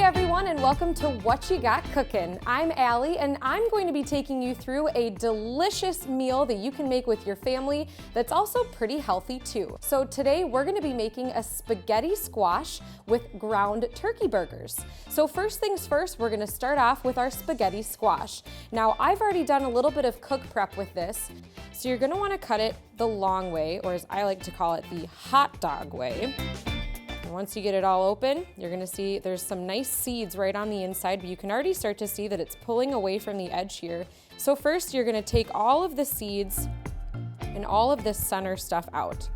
everyone, and welcome to What You Got Cookin'. I'm Allie, and I'm going to be taking you through a delicious meal that you can make with your family that's also pretty healthy too. So today we're going to be making a spaghetti squash with ground turkey burgers. So first things first, we're going to start off with our spaghetti squash. Now I've already done a little bit of cook prep with this, so you're going to want to cut it the long way, or as I like to call it, the hot dog way. Once you get it all open, you're gonna see there's some nice seeds right on the inside, but you can already start to see that it's pulling away from the edge here. So first, you're gonna take all of the seeds and all of this center stuff out.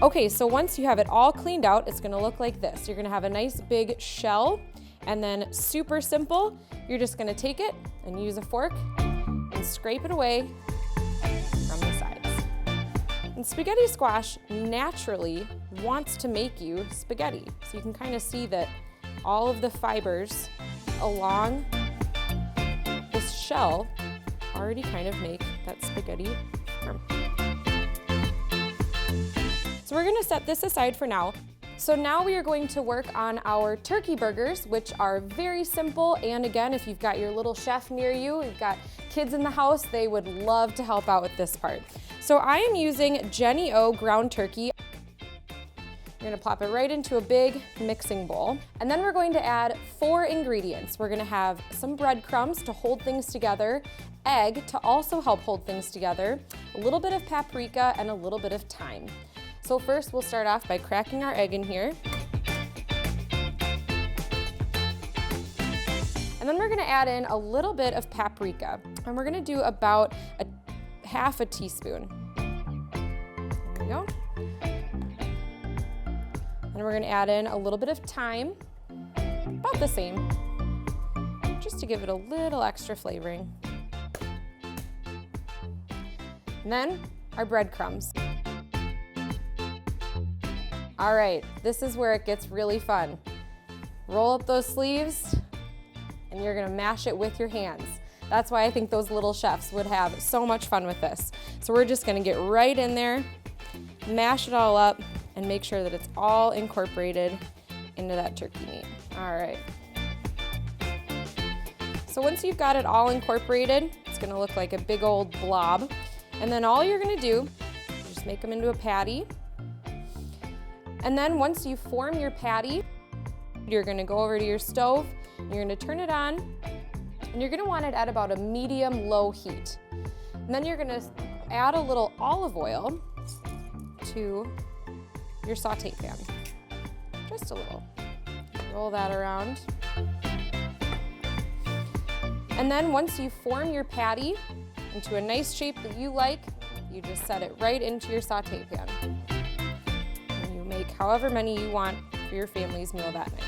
Okay, so once you have it all cleaned out, it's gonna look like this. You're gonna have a nice big shell, and then super simple, you're just gonna take it and use a fork and scrape it away from the sides. And spaghetti squash naturally wants to make you spaghetti. So you can kind of see that all of the fibers along this shell already kind of make that spaghetti form. So we're gonna set this aside for now. So now we are going to work on our turkey burgers, which are very simple. And again, if you've got your little chef near you, you've got kids in the house, they would love to help out with this part. So I am using Jenny O ground turkey. You're gonna plop it right into a big mixing bowl. And then we're going to add 4 ingredients. We're gonna have some breadcrumbs to hold things together, egg to also help hold things together, a little bit of paprika, and a little bit of thyme. So first we'll start off by cracking our egg in here. And then we're gonna add in a little bit of paprika. And we're gonna do about half a teaspoon. There we go. And we're gonna add in a little bit of thyme, about the same, just to give it a little extra flavoring. And then our breadcrumbs. All right, this is where it gets really fun. Roll up those sleeves, and you're gonna mash it with your hands. That's why I think those little chefs would have so much fun with this. So we're just gonna get right in there, mash it all up, and make sure that it's all incorporated into that turkey meat. All right. So once you've got it all incorporated, it's gonna look like a big old blob. And then all you're gonna do is just make them into a patty. And then once you form your patty, you're gonna go over to your stove, you're gonna turn it on, and you're gonna want it at about a medium-low heat. And then you're gonna add a little olive oil to your saute pan, just a little. Roll that around. And then once you form your patty into a nice shape that you like, you just set it right into your saute pan. And you make however many you want for your family's meal that night.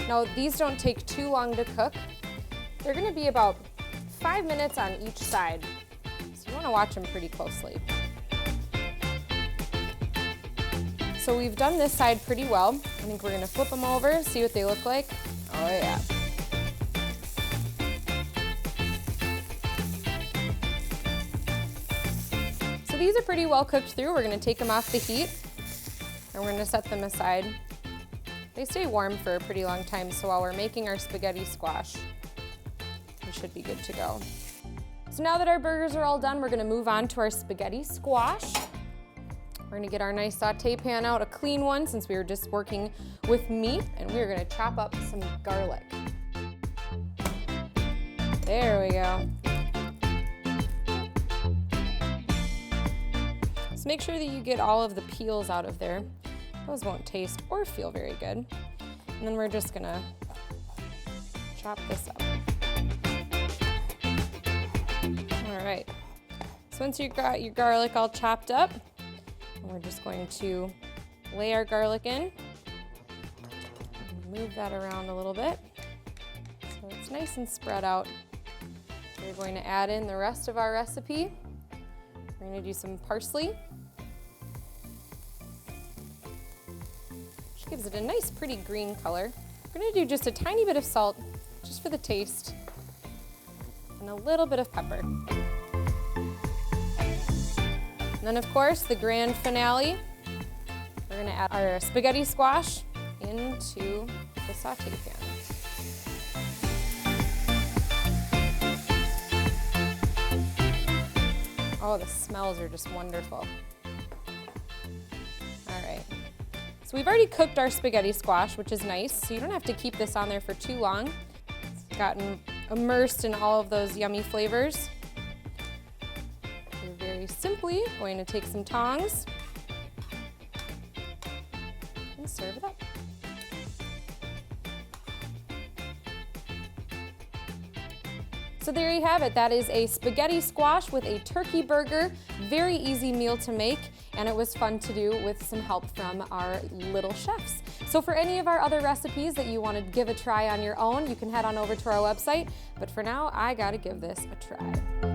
Now, these don't take too long to cook. They're gonna be about 5 minutes on each side, so you wanna watch them pretty closely. So we've done this side pretty well. I think we're gonna flip them over, see what they look like. Oh yeah. So these are pretty well cooked through. We're gonna take them off the heat, and we're gonna set them aside. They stay warm for a pretty long time, so while we're making our spaghetti squash, we should be good to go. So now that our burgers are all done, we're gonna move on to our spaghetti squash. We're gonna get our nice saute pan out, a clean one, since we were just working with meat, and we're gonna chop up some garlic. There we go. So make sure that you get all of the peels out of there. Those won't taste or feel very good. And then we're just gonna chop this up. All right, so once you've got your garlic all chopped up, we're just going to lay our garlic in. Move that around a little bit so it's nice and spread out. We're going to add in the rest of our recipe. We're gonna do some parsley. Gives it a nice, pretty green color. We're gonna do just a tiny bit of salt, just for the taste, and a little bit of pepper. And then, of course, the grand finale, we're We're gonna add our spaghetti squash into the saute pan. Oh, the smells are just wonderful. All right. So we've already cooked our spaghetti squash, which is nice. So you don't have to keep this on there for too long. It's gotten immersed in all of those yummy flavors. We're very simply going to take some tongs and serve it up. So there you have it. That is a spaghetti squash with a turkey burger. Very easy meal to make, and it was fun to do with some help from our little chefs. So for any of our other recipes that you want to give a try on your own, you can head on over to our website. But for now, I gotta give this a try.